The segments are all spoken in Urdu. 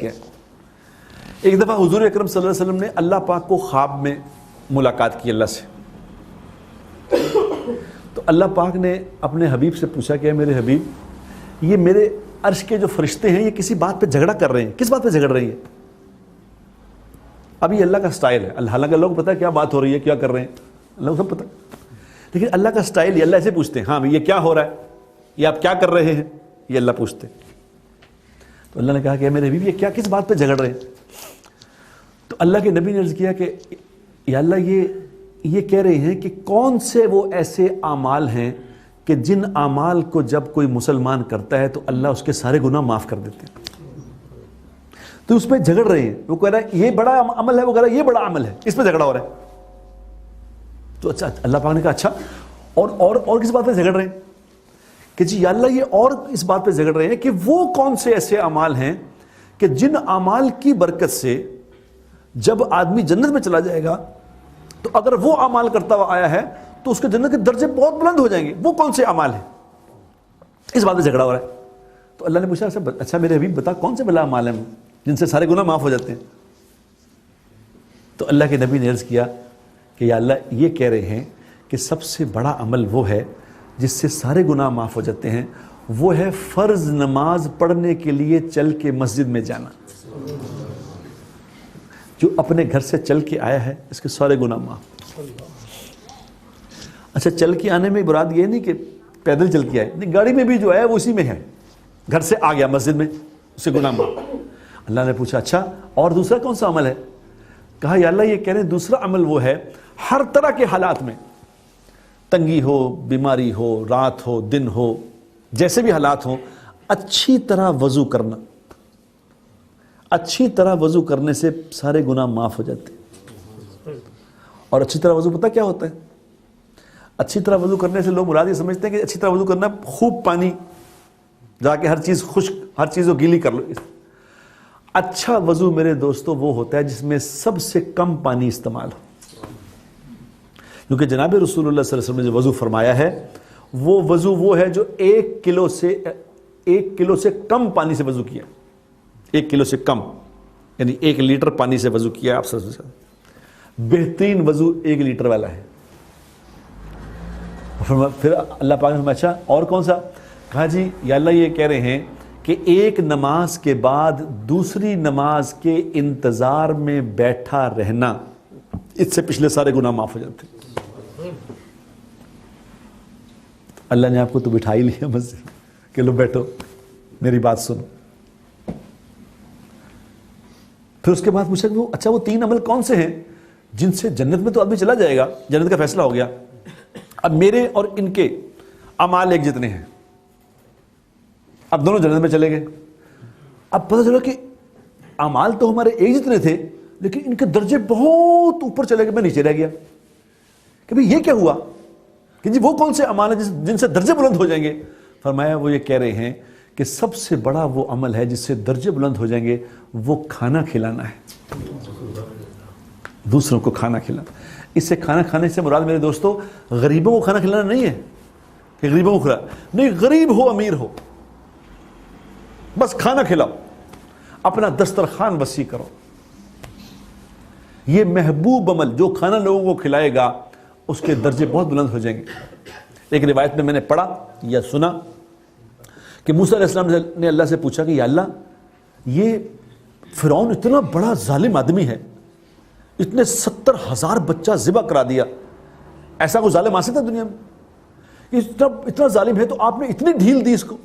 گیا. ایک دفعہ حضور اکرم صلی اللہ علیہ وسلم نے اللہ پاک کو خواب میں ملاقات کی اللہ سے. تو اللہ پاک نے اپنے حبیب سے پوچھا کہ میرے حبیب یہ میرے عرش کے جو فرشتے ہیں یہ کسی بات پہ جھگڑا کر رہے ہیں, کس بات پہ جھگڑ رہی ہیں؟ اب یہ اللہ کا سٹائل ہے, حالانکہ لوگ پتہ ہے کیا بات ہو رہی ہے, کیا کر رہے ہیں, اللہ کو سب پتہ, لیکن اللہ کا سٹائل یہ, اللہ ایسے پوچھتے ہیں ہاں یہ کیا ہو رہا ہے, یہ آپ کیا کر رہے ہیں, یہ اللہ پوچھتے ہیں. تو اللہ نے کہا کہ میرے حبیب یہ کیا کس بات پہ جھگڑ رہے ہیں؟ تو اللہ کے نبی نے عرض کیا کہ یا اللہ یہ کہہ رہے ہیں کہ کون سے وہ ایسے اعمال ہیں کہ جن اعمال کو جب کوئی مسلمان کرتا ہے تو اللہ اس کے سارے گناہ معاف کر دیتے ہیں. تو اس پہ جھگڑ رہے ہیں, وہ کہہ رہا ہے یہ بڑا عمل ہے, وہ کہہ رہا ہے یہ بڑا عمل ہے, اس پہ جھگڑا ہو رہا ہے. تو اچھا اللہ پاک نے کہا اچھا اور کس بات پہ جھگڑ رہے ہیں؟ کہ جی یا اللہ یہ اور اس بات پہ جھگڑ رہے ہیں کہ وہ کون سے ایسے اعمال ہیں کہ جن اعمال کی برکت سے جب آدمی جنت میں چلا جائے گا تو اگر وہ اعمال کرتا ہوا آیا ہے تو اس کے جنت کے درجے بہت بلند ہو جائیں گے, وہ کون سے اعمال ہیں؟ اس بات پہ جھگڑا ہو رہا ہے. تو اللہ نے پوچھا اچھا میرے حبیب بتا کون سے بلا اعمال ہیں جن سے سارے گناہ معاف ہو جاتے ہیں؟ تو اللہ کے نبی نے عرض کیا کہ یا اللہ یہ کہہ رہے ہیں کہ سب سے بڑا عمل وہ ہے جس سے سارے گناہ معاف ہو جاتے ہیں, وہ ہے فرض نماز پڑھنے کے لیے چل کے مسجد میں جانا. جو اپنے گھر سے چل کے آیا ہے اس کے سارے گناہ معاف. اچھا چل کے آنے میں مراد یہ نہیں کہ پیدل چل کے آئے, نہیں, گاڑی میں بھی جو ہے وہ اسی میں ہے, گھر سے آ گیا مسجد میں, اس سے گناہ معاف. اللہ نے پوچھا اچھا اور دوسرا کون سا عمل ہے؟ کہا یا اللہ یہ کہہ رہے ہیں دوسرا عمل وہ ہے ہر طرح کے حالات میں, تنگی ہو, بیماری ہو, رات ہو, دن ہو, جیسے بھی حالات ہوں, اچھی طرح وضو کرنا. اچھی طرح وضو کرنے سے سارے گناہ معاف ہو جاتے ہیں. اور اچھی طرح وضو پتہ کیا ہوتا ہے؟ اچھی طرح وضو کرنے سے لوگ مراد یہ سمجھتے ہیں کہ اچھی طرح وضو کرنا خوب پانی جا کے ہر چیز خشک, ہر چیز کو گیلی کر لو. اچھا وضو میرے دوستو وہ ہوتا ہے جس میں سب سے کم پانی استعمال ہو, کیونکہ جناب رسول اللہ صلی اللہ علیہ وسلم نے جو وضو فرمایا ہے وہ وضو وہ ہے جو 1 کلو سے کم پانی سے وضو کیا, 1 کلو سے کم یعنی 1 لیٹر پانی سے وضو کیا آپ سب سے. بہترین وضو 1 لیٹر والا ہے. پھر اللہ پاک نے اچھا اور کون سا؟ کہا جی یا اللہ یہ کہہ رہے ہیں کہ ایک نماز کے بعد دوسری نماز کے انتظار میں بیٹھا رہنا, اس سے پچھلے سارے گناہ معاف ہو جاتے ہیں. اللہ نے آپ کو تو بٹھا ہی لیا مسجد کہ لو بیٹھو میری بات سنو. پھر اس کے بعد پوچھا کہ وہ اچھا وہ 3 عمل کون سے ہیں جن سے جنت میں تو آدمی چلا جائے گا, جنت کا فیصلہ ہو گیا, اب میرے اور ان کے اعمال ایک جتنے ہیں, اب دونوں جنت میں چلے گئے. اب پتہ چلا کہ اعمال تو ہمارے ایک جتنے تھے لیکن ان کے درجے بہت اوپر چلے گئے, میں نیچے رہ گیا. کہ بھئی یہ کیا ہوا کہ جی وہ کون سے اعمال ہیں جن سے درجے بلند ہو جائیں گے؟ فرمایا وہ یہ کہہ رہے ہیں کہ سب سے بڑا وہ عمل ہے جس سے درجے بلند ہو جائیں گے, وہ کھانا کھلانا ہے, دوسروں کو کھانا کھلانا. اس سے کھانا کھانے سے مراد میرے دوستو غریبوں کو کھانا کھلانا نہیں ہے کہ غریبوں کو کھلانا نہیں, غریب ہو امیر ہو بس کھانا کھلاؤ, اپنا دسترخوان وسیع کرو. یہ محبوب عمل جو کھانا لوگوں کو کھلائے گا اس کے درجے بہت بلند ہو جائیں گے. ایک روایت میں نے پڑھا یا سنا کہ موسیٰ علیہ السلام نے اللہ سے پوچھا کہ یا اللہ یہ فرعون اتنا بڑا ظالم آدمی ہے, اتنے 70,000 بچہ ذبح کرا دیا, ایسا کوئی ظالم آ سکتا ہے دنیا میں؟ اتنا ظالم ہے تو آپ نے اتنی ڈھیل دی اس کو.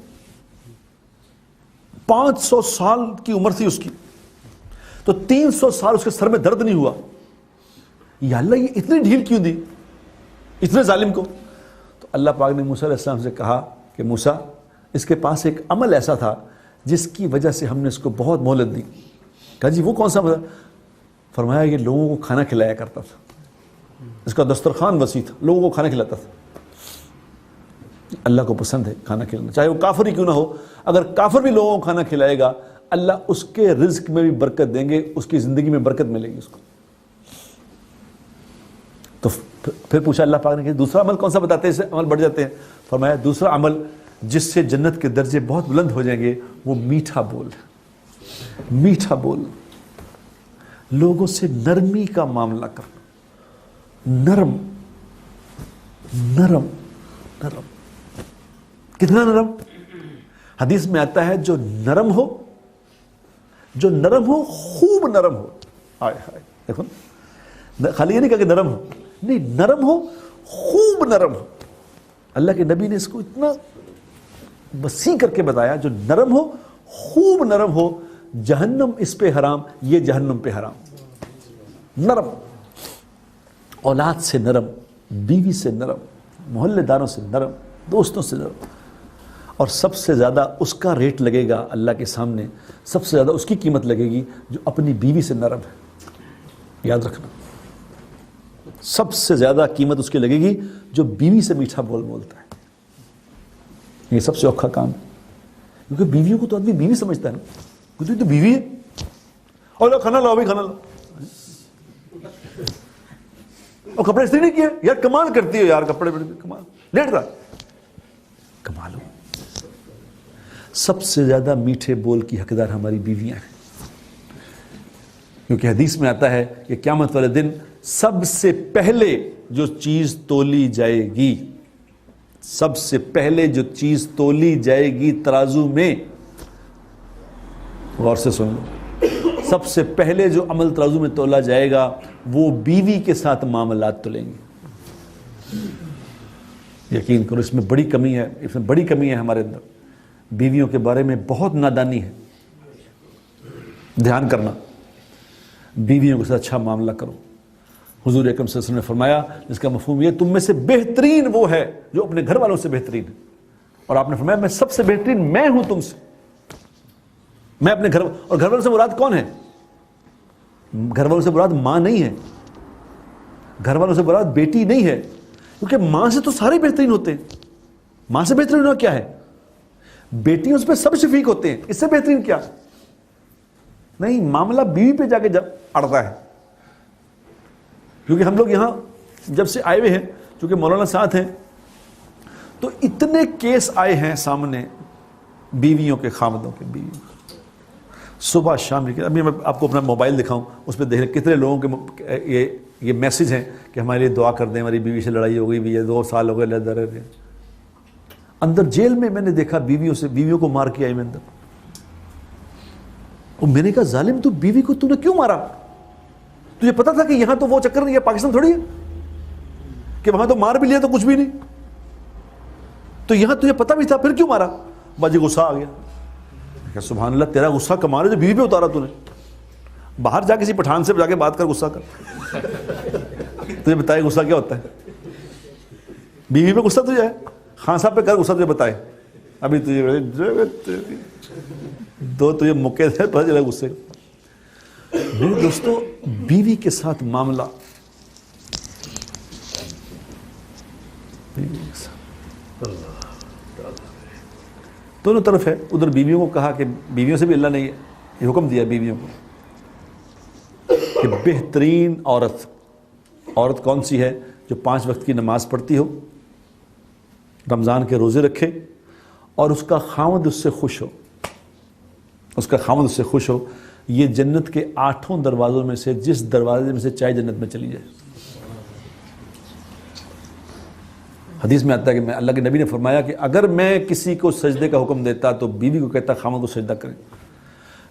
500 سال کی عمر تھی اس کی تو 300 سال اس کے سر میں درد نہیں ہوا. یا اللہ یہ اتنی ڈھیل کیوں دی اتنے ظالم کو؟ تو اللہ پاک نے موسیٰ علیہ السلام سے کہا کہ موسیٰ اس کے پاس ایک عمل ایسا تھا جس کی وجہ سے ہم نے اس کو بہت مہلت دی. کہا جی وہ کون سا عمل؟ فرمایا یہ لوگوں کو کھانا کھلایا کرتا تھا, اس کا دسترخوان وسیع تھا, لوگوں کو کھانا کھلاتا تھا. اللہ کو پسند ہے کھانا کھلانا, چاہے وہ کافر ہی کیوں نہ ہو. اگر کافر بھی لوگوں کو کھانا کھلائے گا اللہ اس کے رزق میں بھی برکت دیں گے, اس کی زندگی میں برکت ملے گی اس کو. تو پھر پوچھا اللہ پاک نے کہ دوسرا عمل کون سا بتاتے ہیں اس سے عمل بڑھ جاتے ہیں؟ فرمایا دوسرا عمل جس سے جنت کے درجے بہت بلند ہو جائیں گے وہ میٹھا بول ہے. میٹھا بولنا, لوگوں سے نرمی کا معاملہ کرنا, نرم نرم نرم. کتنا نرم؟ حدیث میں آتا ہے جو نرم ہو, جو نرم ہو, خوب نرم ہو. آئے ہائے, دیکھو خالی یہ نہیں کہا کہ نرم ہو, نہیں, نرم ہو, خوب نرم ہو. اللہ کے نبی نے اس کو اتنا وسیع کر کے بتایا, جو نرم ہو, خوب نرم ہو, جہنم اس پہ حرام, یہ جہنم پہ حرام. نرم, اولاد سے نرم, بیوی سے نرم, محلے داروں سے نرم, دوستوں سے نرم. اور سب سے زیادہ اس کا ریٹ لگے گا اللہ کے سامنے, سب سے زیادہ اس کی قیمت لگے گی جو اپنی بیوی سے نرم ہے. یاد رکھنا, سب سے زیادہ قیمت اس کی لگے گی جو بیوی سے میٹھا بول بولتا ہے. یہ سب سے اوکھا کام ہے, کیونکہ بیویوں کو تو آدمی بیوی سمجھتا ہے نا, کیونکہ تو بیوی ہے, اور کھانا لاؤ بھائی, کھانا لاؤ, اور کپڑے استری نہیں کیے, یار کمال کرتی ہو یار, کپڑے کمال, لیٹ رہا, کمال ہو. سب سے زیادہ میٹھے بول کی حقدار ہماری بیویاں ہیں, کیونکہ حدیث میں آتا ہے کہ قیامت والے دن سب سے پہلے جو چیز تولی جائے گی, سب سے پہلے جو چیز تولی جائے گی ترازو میں, غور سے سن لو, سب سے پہلے جو عمل ترازو میں تولا جائے گا وہ بیوی کے ساتھ معاملات تولیں گے. یقین کرو, اس میں بڑی کمی ہے, اس میں بڑی کمی ہے ہمارے اندر. بیویوں کے بارے میں بہت نادانی ہے. دھیان کرنا, بیویوں کے ساتھ اچھا معاملہ کرو. حضور اکرم صلی اللہ علیہ وسلم نے فرمایا, جس کا مفہوم یہ, تم میں سے بہترین وہ ہے جو اپنے گھر والوں سے بہترین ہے. اور آپ نے فرمایا میں سب سے بہترین میں ہوں تم سے. میں اپنے گھر, اور گھر والوں سے مراد کون ہے؟ گھر والوں سے مراد ماں نہیں ہے, گھر والوں سے مراد بیٹی نہیں ہے, کیونکہ ماں سے تو سارے بہترین ہوتے ہیں. ماں سے بہترین ہونا کیا ہے؟ بیٹیوں سے سب شفیق ہوتے ہیں, اس سے بہترین کیا؟ نہیں, معاملہ بیوی پہ جا کے اڑتا ہے. کیونکہ ہم لوگ یہاں جب سے آئے ہوئے ہیں, چونکہ مولانا ساتھ ہیں, تو اتنے کیس آئے ہیں سامنے بیویوں کے, خامدوں کے, بیویوں کے, صبح شام. ابھی میں آپ کو اپنا موبائل دکھاؤں, اس پہ دیکھ کتنے لوگوں کے یہ میسج ہیں کہ ہمارے لیے دعا کر دیں, ہماری بیوی سے لڑائی ہو گئی, بھی 2 سال ہو گئے لڑ رہے. اندر جیل میں نے دیکھا بیویوں کو مار کے آئی میں اندر. اور میں نے کہا ظالم, تو بیوی کو تو نے کیوں مارا؟ تجھے پتا تھا کہ یہاں تو وہ چکر نہیں ہے, پاکستان تھوڑی ہے کہ وہاں تو مار بھی لیا تو کچھ بھی نہیں, تو یہاں تجھے پتا بھی تھا, پھر کیوں مارا؟ باجی غصہ آ گیا. کہ سبحان اللہ, تیرا غصہ کمال ہے جو بیوی پہ اتارا تو نے. باہر جا کسی پٹھان سے جا کے بات کر, غصہ کر, تجھے بتائے غصہ کیا ہوتا ہے. بیوی پہ غصہ تجھے ہے, خان صاحب پہ کر غصہ, تجھے بتائے. ابھی تجھے مکے سے پتہ چلا غصے. میرے دوستو, بیوی کے ساتھ معاملہ, دونوں طرف ہے. ادھر بیویوں کو کہا کہ بیویوں سے بھی اللہ نے یہ حکم دیا بیویوں کو کہ بہترین عورت کون سی ہے؟ جو 5 وقت کی نماز پڑھتی ہو, رمضان کے روزے رکھے, اور اس کا خاوند اس سے خوش ہو, اس کا خاوند اس سے خوش ہو. یہ جنت کے 8 دروازوں میں سے جس دروازے میں سے چاہے جنت میں چلی جائے. حدیث میں آتا ہے کہ اللہ کے نبی نے فرمایا کہ اگر میں کسی کو سجدے کا حکم دیتا تو بیوی کو کہتا خاوند کو سجدہ کریں.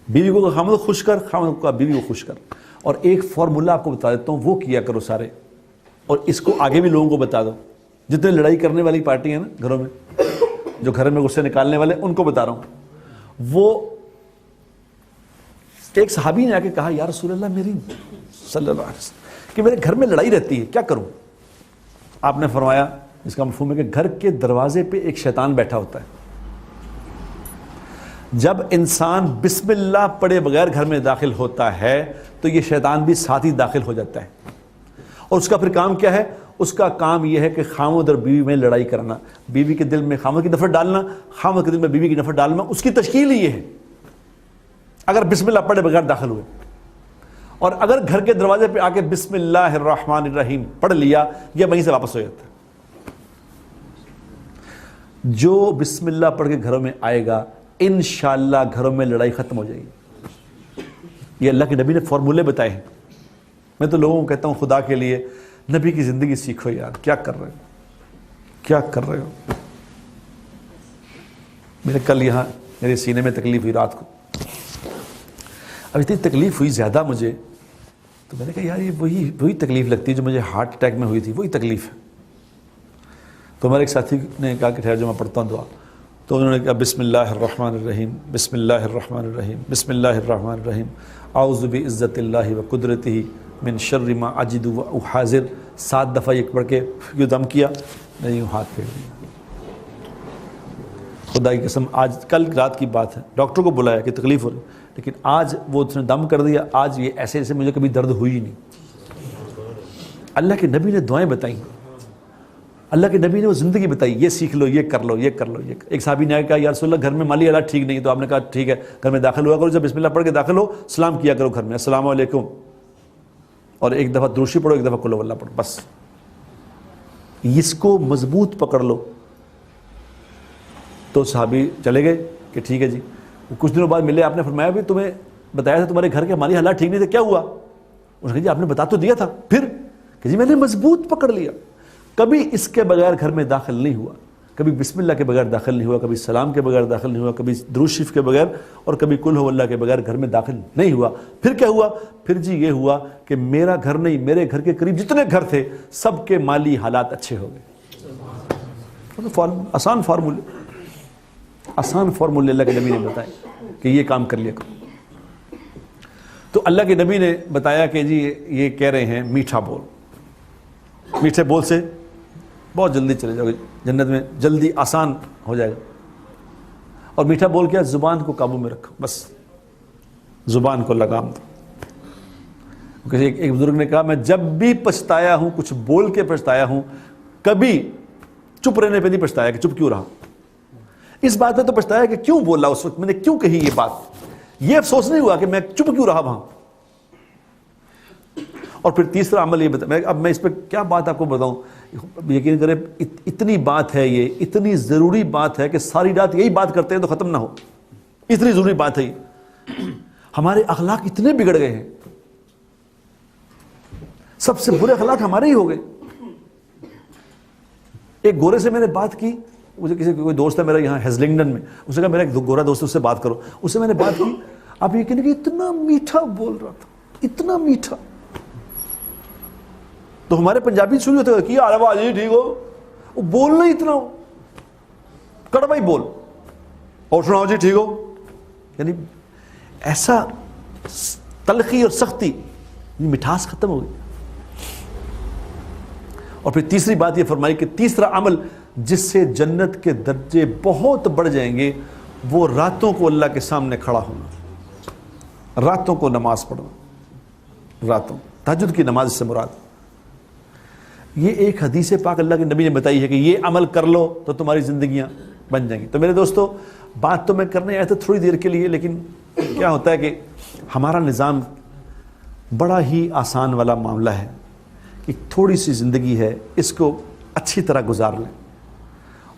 بیوی کو خاوند خوش کر, خاوند کو بیوی کو خوش کر. اور ایک فارمولہ آپ کو بتا دیتا ہوں, وہ کیا کرو سارے, اور اس کو آگے بھی لوگوں کو بتا دو. جتنے لڑائی کرنے والی پارٹی ہیں نا گھروں میں, جو گھر میں غصے نکالنے والے, ان کو بتا رہا ہوں. وہ ایک صحابی نے آ کے کہا, یا رسول اللہ, میری صلی اللہ علیہ وسلم, کہ میرے گھر میں لڑائی رہتی ہے, کیا کروں؟ آپ نے فرمایا, اس کا مفہوم ہے کہ گھر کے دروازے پہ ایک شیطان بیٹھا ہوتا ہے. جب انسان بسم اللہ پڑھے بغیر گھر میں داخل ہوتا ہے تو یہ شیطان بھی ساتھ ہی داخل ہو جاتا ہے. اور اس کا پھر کام کیا ہے؟ اس کا کام یہ ہے کہ خاوند اور بیوی میں لڑائی کرنا, بیوی کے دل میں خاوند کی نفرت ڈالنا, خاوند کے دل میں بیوی کی نفرت ڈالنا. اس کی تشکیل ہی یہ ہے اگر بسم اللہ پڑھے بغیر داخل ہوئے. اور اگر گھر کے دروازے پہ آ کے بسم اللہ الرحمن الرحیم پڑھ لیا, یہ وہیں سے واپس ہو جاتا ہے. جو بسم اللہ پڑھ کے گھروں میں آئے گا, انشاءاللہ گھروں میں لڑائی ختم ہو جائے گی. یہ اللہ کے نبی نے فارمولے بتائے ہیں. میں تو لوگوں کو کہتا ہوں خدا کے لیے نبی کی زندگی سیکھو یار. کیا کر رہے ہو, کیا کر رہے ہو. میرے کل یہاں میرے سینے میں تکلیف ہوئی رات کو. اب اتنی تکلیف ہوئی زیادہ مجھے, تو میں نے کہا یار یہ وہی تکلیف لگتی ہے جو مجھے ہارٹ اٹیک میں ہوئی تھی, وہی تکلیف ہے. تو ہمارے ایک ساتھی نے کہا کہ ٹھہر جو میں پڑھتا ہوں دعا. تو انہوں نے کہا بسم اللہ الرحمن الرحیم, بسم اللہ الرحمن الرحیم, بسم اللہ الرحمن الرحیم, اعوذ بعزت اللہ و قدرتہ من شر ما اجد و احاذر. 7 دفعہ یہ پڑھ کے یہ دم کیا, میں یوں ہاتھ پھیر دیا. خدا کی قسم آج کل رات کی بات ہے, ڈاکٹر کو بلایا کہ تکلیف ہو رہی, لیکن آج وہ اس نے دم کر دیا. آج یہ ایسے ایسے مجھے کبھی درد ہوئی ہی نہیں. اللہ کے نبی نے دعائیں بتائیں, اللہ کے نبی نے وہ زندگی بتائی, یہ سیکھ لو, یہ کر لو, یہ کر لو. ایک صحابی نے کہا یا رسول اللہ گھر میں مالی حالات ٹھیک نہیں, تو آپ نے کہا ٹھیک ہے گھر میں داخل ہوا کرو, جب بسم اللہ پڑھ کے داخل ہو سلام کیا کرو گھر میں, السلام علیکم, اور ایک دفعہ دروشی پڑھو, ایک دفعہ قل اللہ پڑھو, بس. اس کو مضبوط پکڑ لو. تو صحابی چلے گئے کہ ٹھیک ہے جی. کچھ دنوں بعد ملے, آپ نے فرمایا بھی تمہیں بتایا تھا تمہارے گھر کے مالی حالات ٹھیک نہیں تھے, کیا ہوا؟ اس نے کہا جی آپ نے بتا تو دیا تھا, پھر کہ جی میں نے مضبوط پکڑ لیا. کبھی اس کے بغیر گھر میں داخل نہیں ہوا, کبھی بسم اللہ کے بغیر داخل نہیں ہوا, کبھی سلام کے بغیر داخل نہیں ہوا, کبھی درود شریف کے بغیر, اور کبھی قل ہو اللہ کے بغیر گھر میں داخل نہیں ہوا. پھر کیا ہوا؟ پھر جی یہ ہوا کہ میرا گھر نہیں, میرے گھر کے قریب جتنے گھر تھے سب کے مالی حالات اچھے ہو گئے. آسان فارمولے, آسان فارمولے اللہ کے نبی نے بتائے کہ یہ کام کر لیا کرو. تو اللہ کے نبی نے بتایا کہ جی یہ کہہ رہے ہیں میٹھا بول, میٹھے بول سے بہت جلدی چلے جاؤ گے جنت میں, جلدی آسان ہو جائے گا. اور میٹھا بول کیا؟ زبان کو قابو میں رکھو, بس زبان کو لگام دو. ایک بزرگ نے کہا میں جب بھی پچھتایا ہوں, کچھ بول کے پچھتایا ہوں, کبھی چپ رہنے پہ نہیں پچھتایا کہ چپ کیوں رہا. اس بات پہ تو پچھتایا کہ کیوں بولا اس وقت, میں نے کیوں کہی یہ بات. یہ افسوس نہیں ہوا کہ میں چپ کیوں رہا وہاں. اور پھر تیسرا عمل یہ بتا, اب میں اس پہ کیا بات آپ کو بتاؤں, یقین کریں اتنی بات ہے, یہ اتنی ضروری بات ہے کہ ساری رات یہی بات کرتے ہیں تو ختم نہ ہو. اتنی ضروری بات ہے یہ. ہمارے اخلاق اتنے بگڑ گئے ہیں, سب سے برے اخلاق ہمارے ہی ہو گئے. ایک گورے سے میں نے بات کی, مجھے کوئی دوست ہے میرا یہاں ہیزلنگٹن میں, اس نے کہا میرا ایک گورا دوست ہے, اس سے بات کرو. اس سے میں نے بات کی, آپ یقین کہ اتنا میٹھا بول رہا تھا, اتنا میٹھا. تو ہمارے پنجابی شروع ہوتے ہیں کیا آواز جی ٹھیک ہو, وہ بولنا اتنا ہو کڑوا ہی بول, اور سناؤ جی ٹھیک ہو, یعنی ایسا تلخی اور سختی, مٹھاس ختم ہو گئی. اور پھر تیسری بات یہ فرمائی کہ تیسرا عمل جس سے جنت کے درجے بہت بڑھ جائیں گے, وہ راتوں کو اللہ کے سامنے کھڑا ہونا, راتوں کو نماز پڑھنا, راتوں تہجد کی نماز سے مراد. یہ ایک حدیث پاک اللہ کے نبی نے بتائی ہے کہ یہ عمل کر لو تو تمہاری زندگیاں بن جائیں گی. تو میرے دوستو بات تو میں کرنے آیا تھا تھوڑی دیر کے لیے, لیکن کیا ہوتا ہے کہ ہمارا نظام بڑا ہی آسان والا معاملہ ہے کہ تھوڑی سی زندگی ہے, اس کو اچھی طرح گزار لیں,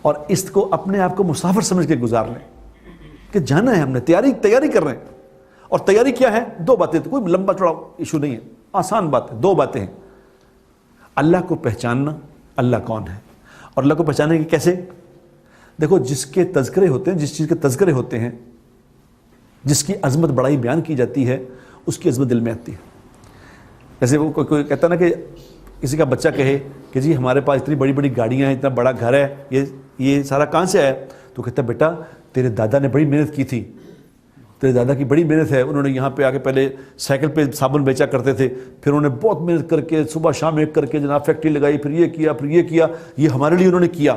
اور اس کو اپنے آپ کو مسافر سمجھ کے گزار لیں کہ جانا ہے, ہم نے تیاری کر رہے ہیں. اور تیاری کیا ہے؟ 2 باتیں, تو کوئی لمبا چوڑا ایشو نہیں ہے, آسان بات ہے. 2 باتیں ہیں, اللہ کو پہچاننا, اللہ کون ہے, اور اللہ کو پہچاننے کے کیسے. دیکھو جس کے تذکرے ہوتے ہیں, جس چیز کے تذکرے ہوتے ہیں, جس کی عظمت بڑائی بیان کی جاتی ہے, اس کی عظمت دل میں آتی ہے. جیسے وہ کوئی کہتا نا کہ کسی کا بچہ کہے کہ جی ہمارے پاس اتنی بڑی بڑی گاڑیاں ہیں, اتنا بڑا گھر ہے, یہ سارا کہاں سے آیا؟ تو کہتا ہے بیٹا تیرے دادا نے بڑی محنت کی تھی, تیرے دادا کی بڑی محنت ہے, انہوں نے یہاں پہ آ کے پہلے سائیکل پہ صابن بیچا کرتے تھے, پھر انہوں نے بہت محنت کر کے صبح شام ایک کر کے جناب فیکٹری لگائی, پھر یہ کیا, پھر یہ کیا, یہ ہمارے لیے انہوں نے کیا.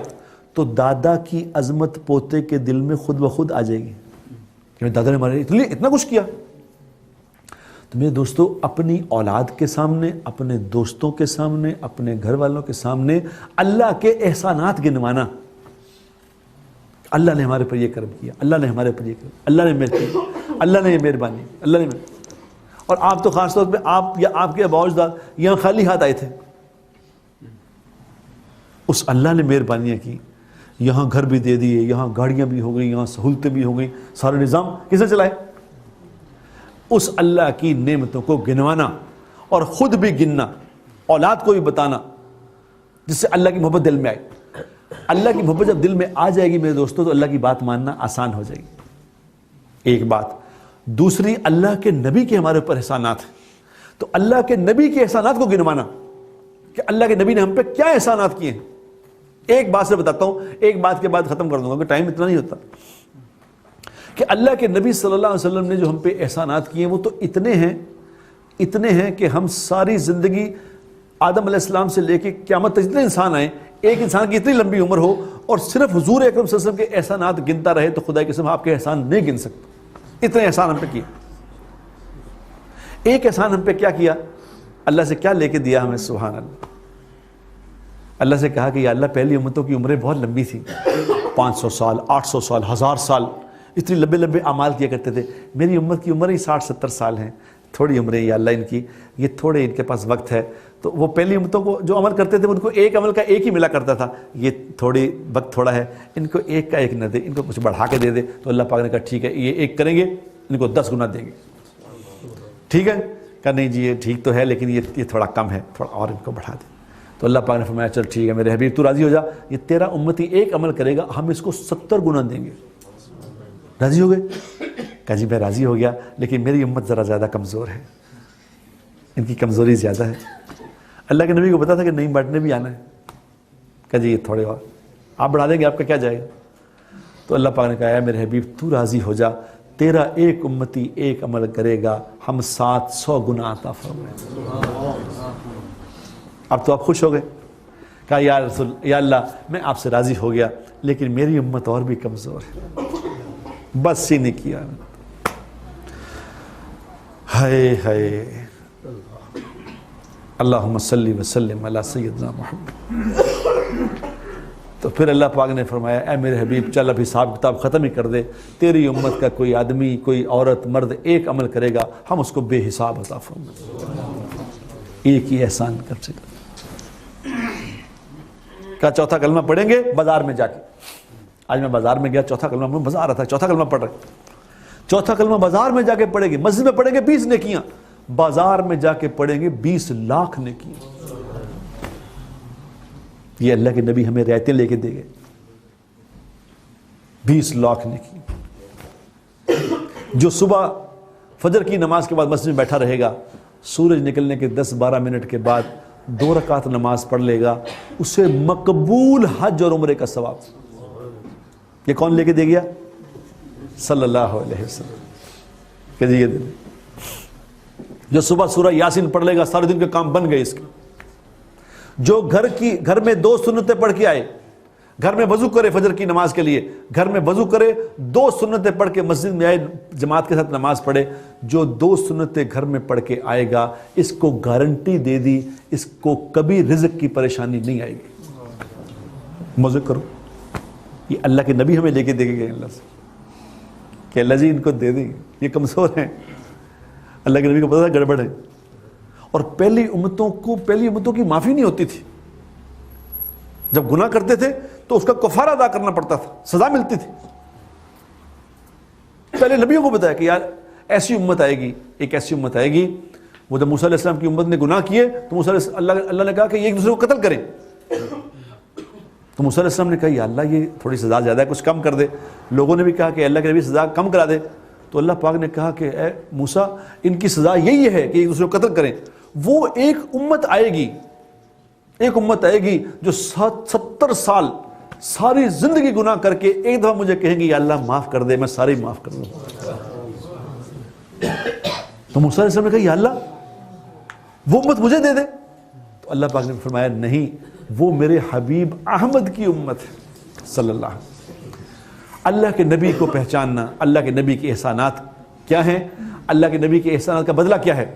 تو دادا کی عظمت پوتے کے دل میں خود بخود آ جائے گی کہ دادا نے ہمارے لیے اتنا کچھ کیا. تو میرے دوستو اپنی اولاد کے سامنے, اپنے دوستوں کے سامنے, اپنے گھر والوں کے سامنے اللہ کے احسانات گنوانا, اللہ نے ہمارے پر یہ کرم کیا, اللہ نے ہمارے پر یہ کرم, اللہ نے میرے کیا, اللہ نے یہ مہربانی, اللہ نے. اور آپ تو خاص طور پہ آپ یا آپ کے آباء و اجداد یہاں خالی ہاتھ آئے تھے, اس اللہ نے مہربانیاں کی, یہاں گھر بھی دے دیے, یہاں گاڑیاں بھی ہو گئی, یہاں سہولتیں بھی ہو گئی, سارا نظام کس نے چلائے؟ اس اللہ کی نعمتوں کو گنوانا اور خود بھی گننا، اولاد کو بھی بتانا، جس سے اللہ کی محبت دل میں آئے۔ اللہ کی محبت جب دل میں آ جائے گی میرے دوستوں تو اللہ کی بات ماننا آسان ہو جائے گی، ایک بات۔ دوسری، اللہ کے نبی کے ہمارے اوپر احسانات ہیں، تو اللہ کے نبی کے احسانات کو گنوانا کہ اللہ کے نبی نے ہم پہ کیا احسانات کیے ہیں۔ ایک بات سے بتاتا ہوں، ایک بات کے بعد ختم کر دوں گا کہ ٹائم اتنا نہیں ہوتا، کہ اللہ کے نبی صلی اللہ علیہ وسلم نے جو ہم پہ احسانات کیے ہیں وہ تو اتنے ہیں کہ ہم ساری زندگی آدم علیہ السلام سے لے کے قیامت تک جتنے انسان آئے، ایک انسان کی اتنی لمبی عمر ہو اور صرف حضور اکرم صلی اللہ علیہ وسلم کے احسانات گنتا رہے تو خدا کی قسم آپ کے احسان نہیں گن سکتے، اتنے احسان ہم پہ کیے۔ ایک احسان ہم پہ کیا کیا، اللہ سے کیا لے کے دیا ہمیں، سبحان اللہ، اللہ سے کہا کہ یا اللہ پہلی امتوں کی عمریں بہت لمبی تھی، 500 سال 800 سال 1000 سال اتنی لمبے لمبے اعمال کیا کرتے تھے، میری امت کی عمر ہی 60-70 سال ہیں، تھوڑی عمریں یا اللہ ان کی، یہ تھوڑے ان کے پاس وقت ہے۔ تو وہ پہلی امتوں کو جو عمل کرتے تھے ان کو ایک عمل کا ایک ہی ملا کرتا تھا، یہ تھوڑی وقت تھوڑا ہے، ان کو ایک کا ایک نہ دے، ان کو کچھ بڑھا کے دے دے۔ تو اللہ پاک نے کہا ٹھیک ہے، یہ ایک کریں گے ان کو 10 گنا دیں گے، ٹھیک ہے؟ کہا نہیں جی یہ ٹھیک تو ہے لیکن یہ تھوڑا کم ہے، تھوڑا اور ان کو بڑھا دیں۔ تو اللہ پاک نے فرمایا چل ٹھیک ہے میرے حبیب تو راضی ہو جا، یہ تیرا امتی ایک عمل کرے گا ہم اس کو 70 گنا دیں گے، راضی ہو گئے؟ کہا جی میں راضی ہو گیا لیکن میری امت ذرا زیادہ کمزور ہے، ان کی کمزوری زیادہ ہے۔ اللہ کے نبی کو پتا تھا کہ نہیں بانٹنے بھی آنا ہے، کہا جی یہ تھوڑے اور آپ بڑھا دیں گے، آپ کا کیا جائے گا؟ تو اللہ پاک نے کہا اے میرے حبیب تو راضی ہو جا، تیرا ایک امتی ایک عمل کرے گا ہم 700 گنا عطا فرمائیں۔ اب تو آپ خوش ہو گئے، کہا یا اللہ میں آپ سے راضی ہو گیا لیکن میری امت اور بھی کمزور ہے، بس ہی نہیں کیا۔ ہائے ہائے، اللہم صلی وسلم علی سیدنا محمد۔ تو پھر اللہ پاک نے فرمایا اے میرے حبیب چل اب حساب کتاب ختم ہی کر دے، تیری امت کا کوئی آدمی کوئی عورت مرد ایک عمل کرے گا ہم اس کو بے حساب عطا فرمائیں، ایک ہی احسان کر سکتا۔ کہا چوتھا کلمہ پڑھیں گے بازار میں جا کے، آج میں بازار میں گیا، چوتھا کلمہ مزہ آ رہا تھا، چوتھا کلمہ پڑھ رہے، چوتھا کلمہ بازار میں جا کے پڑھیں گے، مسجد میں پڑھیں گے 20 نیکیاں، بازار میں جا کے پڑھیں گے 20 لاکھ نیکیاں۔ یہ اللہ کے نبی ہمیں رعایتیں لے کے دے گئے، 20 لاکھ نیکی۔ جو صبح فجر کی نماز کے بعد مسجد میں بیٹھا رہے گا، سورج نکلنے کے 10-12 منٹ کے بعد 2 رکعت نماز پڑھ لے گا، اسے مقبول حج اور عمرے کا ثواب۔ یہ کون لے کے دے گیا؟ صلی اللہ علیہ وسلم کہ یہ دے۔ جو صبح سورہ یاسین پڑھ لے گا سارے دن کے کام بن گئے اس کے۔ جو گھر میں 2 سنتیں پڑھ کے آئے، گھر میں وضو کرے فجر کی نماز کے لیے، گھر میں وضو کرے 2 سنتیں پڑھ کے مسجد میں آئے جماعت کے ساتھ نماز پڑھے، جو 2 سنتیں گھر میں پڑھ کے آئے گا اس کو گارنٹی دے دی اس کو کبھی رزق کی پریشانی نہیں آئے گی۔ مزے کرو، یہ اللہ کے نبی ہمیں لے کے دے گئے اللہ سے کہ اللہ جی ان کو دے دیں گے، یہ کمزور ہیں۔ اللہ کے نبی کو پتا تھا گڑبڑ ہے، اور پہلی امتوں کی معافی نہیں ہوتی تھی، جب گناہ کرتے تھے تو اس کا کفارہ ادا کرنا پڑتا تھا، سزا ملتی تھی۔ پہلے نبیوں کو بتایا کہ یار ایسی امت آئے گی، ایک ایسی امت آئے گی، وہ جب موسیٰ علیہ السلام کی امت نے گناہ کیے تو اللہ نے کہا کہ یہ ایک دوسرے کو قتل کریں، تو موسیٰ علیہ السلام نے کہا یا اللہ یہ تھوڑی سزا زیادہ ہے، کچھ کم کر دے۔ لوگوں نے بھی کہا کہ اللہ کے نبی سزا کم کرا دے، تو اللہ پاک نے کہا کہ اے موسیٰ ان کی سزا یہی ہے کہ ایک دوسرے کو قتل کریں۔ وہ ایک امت آئے گی جو 70 سال ساری زندگی گناہ کر کے ایک دفعہ مجھے کہیں گی یا اللہ معاف کر دے، میں سارے معاف کر دوں۔ تو موسیٰ علیہ السلام نے کہا یا اللہ وہ امت مجھے دے دے، تو اللہ پاک نے فرمایا نہیں، وہ میرے حبیب احمد کی امت ہے صلی اللہ علیہ وسلم۔ اللہ کے نبی کو پہچاننا، اللہ کے نبی کے احسانات کیا ہیں، اللہ کے نبی کے احسانات کا بدلہ کیا ہے،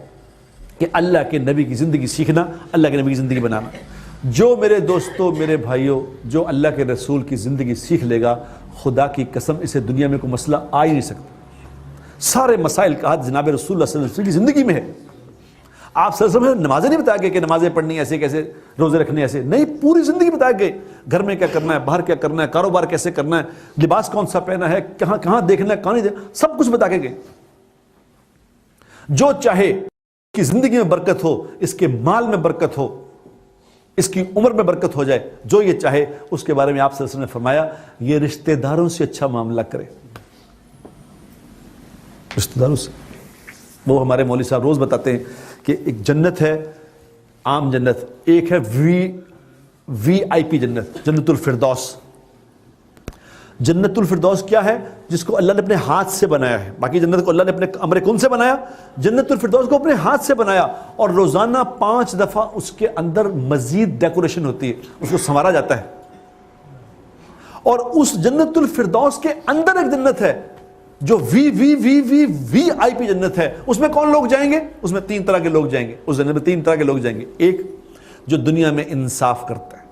کہ اللہ کے نبی کی زندگی سیکھنا، اللہ کے نبی کی زندگی بنانا۔ جو میرے دوستوں میرے بھائیوں جو اللہ کے رسول کی زندگی سیکھ لے گا، خدا کی قسم اسے دنیا میں کوئی مسئلہ آ ہی نہیں سکتا۔ سارے مسائل کا حد جناب رسول اللہ صلی اللہ علیہ وسلم کی زندگی میں ہے۔ آپ صلی اللہ علیہ وسلم نے نمازیں نہیں بتایا گئے کہ نمازیں پڑھنی ایسے کیسے، روزے رکھنے ایسے نہیں، پوری زندگی بتایا گئے، گھر میں کیا کرنا ہے، باہر کیا کرنا ہے، کاروبار کیسے کرنا ہے، لباس کون سا پہنا ہے، کہاں کہاں دیکھنا ہے، کہاں نہیں دیکھنا، سب کچھ بتا کے گئے۔ جو چاہے اس کی زندگی میں برکت ہو، اس کے مال میں برکت ہو، اس کی عمر میں برکت ہو جائے، جو یہ چاہے، اس کے بارے میں آپ صلی اللہ علیہ وسلم نے فرمایا یہ رشتہ داروں سے اچھا معاملہ کرے. رشتہ داروں سے. وہ ہمارے مولوی صاحب روز بتاتے ہیں کہ ایک جنت ہے عام جنت، ایک ہے وی آئی پی جنت، جنت الفردوس. جنت الفردوس کیا ہے؟ جس کو اللہ نے اپنے ہاتھ سے بنایا ہے. باقی جنت کو اللہ نے اپنے امر کن سے بنایا، جنت الفردوس کو اپنے ہاتھ سے بنایا، اور روزانہ 5 دفعہ اس کے اندر مزید ڈیکوریشن ہوتی ہے، اس کو سنوارا جاتا ہے. اور اس جنت الفردوس کے اندر ایک جنت ہے جو وی آئی پی جنت ہے. اس میں کون لوگ جائیں گے؟ اس میں 3 طرح کے لوگ جائیں گے. اس جنت میں 3 طرح کے لوگ جائیں گے. ایک جو دنیا میں انصاف کرتا ہے،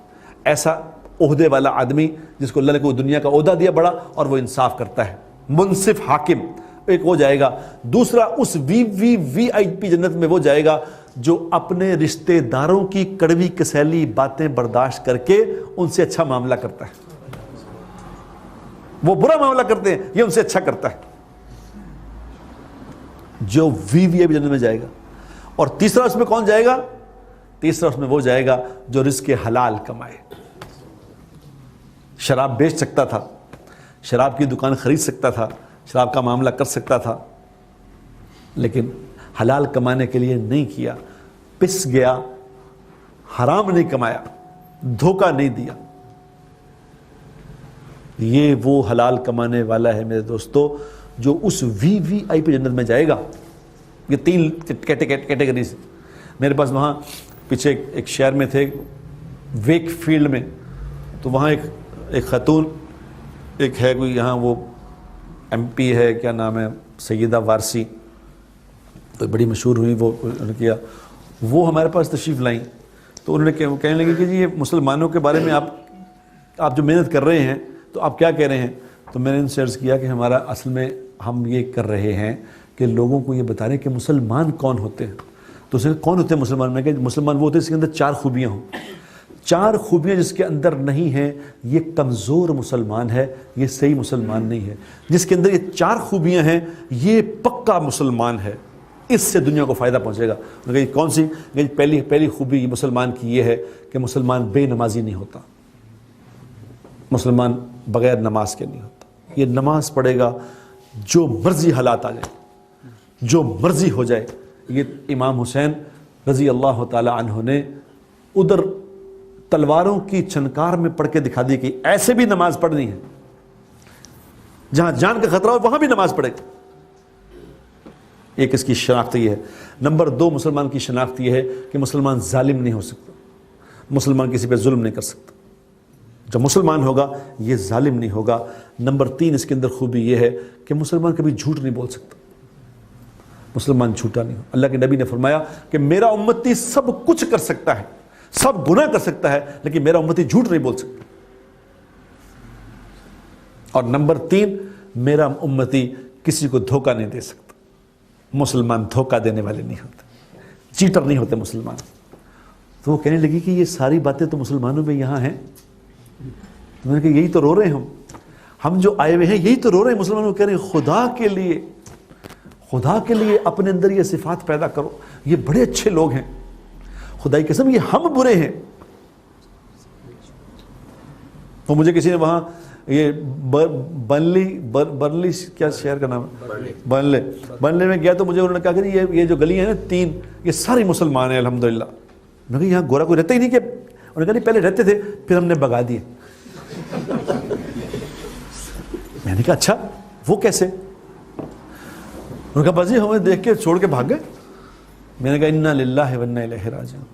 ایسا عہدے والا آدمی جس کو اللہ نے کوئی دنیا کا عہدہ دیا بڑا اور وہ انصاف کرتا ہے، منصف حاکم، ایک وہ جائے گا. دوسرا اس وی آئی پی جنت میں وہ جائے گا جو اپنے رشتہ داروں کی کڑوی کسیلی باتیں برداشت کر کے ان سے اچھا معاملہ کرتا ہے. وہ برا معاملہ کرتے ہیں، یہ ان سے اچھا کرتا ہے. جو وی آئی پی جنت میں جائے گا. اور تیسرا اس میں کون جائے گا؟ تیسرا اس میں وہ جائے گا جو رزق حلال کمائے. شراب بیچ سکتا تھا، شراب کی دکان خرید سکتا تھا، شراب کا معاملہ کر سکتا تھا، لیکن حلال کمانے کے لیے نہیں کیا. پس گیا، حرام نہیں کمایا، دھوکہ نہیں دیا. یہ وہ حلال کمانے والا ہے میرے دوستو جو اس وی آئی پی جنت میں جائے گا. یہ 3 کیٹیگریز. میرے پاس وہاں پیچھے ایک شہر میں تھے، ویک فیلڈ میں، تو وہاں ایک خاتون، ایک ہے کوئی یہاں وہ ایم پی ہے، کیا نام ہے، سیدہ وارسی، تو بڑی مشہور ہوئی. وہ انہوں نے کیا، وہ ہمارے پاس تشریف لائیں. تو انہوں نے کہنے لگے کہ جی یہ مسلمانوں کے بارے میں آپ جو محنت کر رہے ہیں تو آپ کیا کہہ رہے ہیں؟ تو میں نے ان سے عرض کیا کہ ہمارا اصل میں ہم یہ کر رہے ہیں کہ لوگوں کو یہ بتا رہے ہیں کہ مسلمان کون ہوتے ہیں. تو اسے کون ہوتے ہیں مسلمان؟ میں کہ مسلمان وہ ہوتے ہیں جس کے اندر 4 خوبیاں ہوں. 4 خوبیاں جس کے اندر نہیں ہیں یہ کمزور مسلمان ہے، یہ صحیح مسلمان نہیں ہے. جس کے اندر یہ 4 خوبیاں ہیں یہ پکا مسلمان ہے، اس سے دنیا کو فائدہ پہنچے گا. کون سی؟ پہلی خوبی مسلمان کی یہ ہے کہ مسلمان بے نمازی نہیں ہوتا، مسلمان بغیر نماز کے نہیں ہوتا. یہ نماز پڑھے گا جو مرضی حالات آ جائے، جو مرضی ہو جائے. یہ امام حسین رضی اللہ تعالی عنہ نے ادھر تلواروں کی چھنکار میں پڑھ کے دکھا دی کہ ایسے بھی نماز پڑھنی ہے، جہاں جان کا خطرہ ہو وہاں بھی نماز پڑھے. ایک اس کی شناخت یہ ہے. نمبر 2 مسلمان کی شناخت یہ ہے کہ مسلمان ظالم نہیں ہو سکتا، مسلمان کسی پہ ظلم نہیں کر سکتا. جو مسلمان ہوگا یہ ظالم نہیں ہوگا. نمبر 3 اس کے اندر خوبی یہ ہے کہ مسلمان کبھی جھوٹ نہیں بول سکتا، مسلمان جھوٹا نہیں ہو. اللہ کے نبی نے فرمایا کہ میرا امتی سب کچھ کر سکتا ہے، سب گناہ کر سکتا ہے، لیکن میرا امتی جھوٹ نہیں بول سکتا. اور نمبر 3 میرا امتی کسی کو دھوکہ نہیں دے سکتا. مسلمان دھوکہ دینے والے نہیں ہوتے، چیٹر نہیں ہوتے مسلمان. تو وہ کہنے لگی کہ یہ ساری باتیں تو مسلمانوں میں یہاں ہیں. میں نے کہا یہی تو رو رہے ہیں ہم جو آئے ہوئے ہیں، یہی تو رو رہے ہیں. مسلمانوں کہہ رہے ہیں خدا کے لیے اپنے اندر یہ صفات پیدا کرو. یہ بڑے اچھے لوگ ہیں، خدا کی قسم یہ ہم برے ہیں. تو مجھے کسی نے وہاں یہ برنلی کیا شہر کا نام ہے، برنلے میں گیا تو مجھے انہوں نے کہا کہ یہ جو گلی ہیں نا 3 یہ ساری مسلمان ہیں الحمدللہ. میں نے کہا یہاں گورا کوئی رہتا ہی نہیں. کہ انہوں نے کہا نہیں پہلے رہتے تھے پھر ہم نے بگا دیے. میں نے کہا اچھا وہ کیسے؟ انہوں نے کہا بازی ہمیں دیکھ کے چھوڑ کے بھاگ گئے. میں نے کہا انا للہ و انا الیہ راجعون.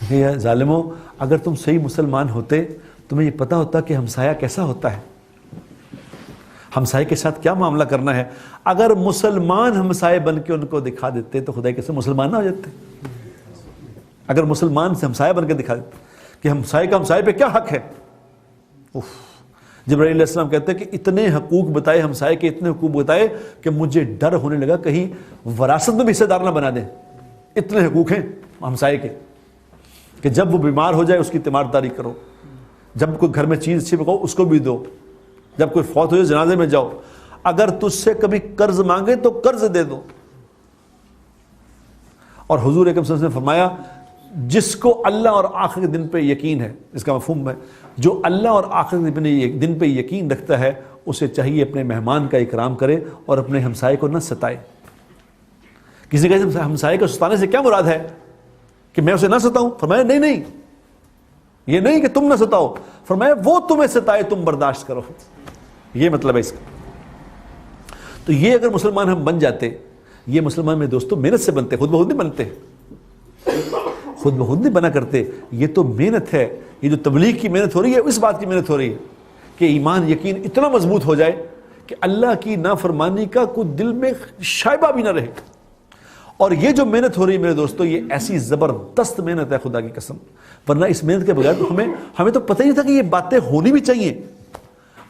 کہ ظالموں اگر تم صحیح مسلمان ہوتے تمہیں یہ پتہ ہوتا کہ ہمسایہ کیسا ہوتا ہے، ہمسائے کے ساتھ کیا معاملہ کرنا ہے. اگر مسلمان ہمسائے بن کے ان کو دکھا دیتے تو خدا کیسے مسلمان نہ ہو جاتے. اگر مسلمان سے ہمسایہ بن کے دکھا دیتے کہ ہمسائے کا ہمسائے پہ کیا حق ہے. جبرائیل علیہ السلام کہتے ہیں کہ اتنے حقوق بتائے ہمسائے کے، اتنے حقوق بتائے کہ مجھے ڈر ہونے لگا کہیں وراثت میں بھی حصہ دار نہ بنا دیں. اتنے حقوق ہیں ہمسائے کے کہ جب وہ بیمار ہو جائے اس کی تیمارداری کرو، جب کوئی گھر میں چیز اچھی پکاؤ اس کو بھی دو، جب کوئی فوت ہو جائے جنازے میں جاؤ، اگر تجھ سے کبھی قرض مانگے تو قرض دے دو. اور حضور اکرم صلی اللہ علیہ وسلم نے فرمایا جس کو اللہ اور آخر کے دن پہ یقین ہے، اس کا مفہوم ہے جو اللہ اور آخر کے دن پہ یقین رکھتا ہے اسے چاہیے اپنے مہمان کا اکرام کرے اور اپنے ہمسائے کو نہ ستائے۔ کسی کہتے ہمسائے کو ستانے سے کیا مراد ہے کہ میں اسے نہ ستاؤں؟ فرمایا نہیں، یہ نہیں کہ تم نہ ستاؤ، فرمایا وہ تمہیں ستائے تم برداشت کرو، یہ مطلب ہے اس کا۔ تو یہ اگر مسلمان ہم بن جاتے، یہ مسلمان میں دوستوں محنت سے بنتے، خود بخود نہیں بنتے، خود بخود نہیں بنا کرتے، یہ تو محنت ہے۔ یہ جو تبلیغ کی محنت ہو رہی ہے اس بات کی محنت ہو رہی ہے کہ ایمان یقین اتنا مضبوط ہو جائے کہ اللہ کی نافرمانی کا کوئی دل میں شائبہ بھی نہ رہے۔ اور یہ جو محنت ہو رہی ہے میرے دوستو، یہ ایسی زبردست محنت ہے خدا کی قسم، ورنہ اس محنت کے بغیر تو ہمیں تو پتہ ہی نہیں تھا کہ یہ باتیں ہونی بھی چاہیے۔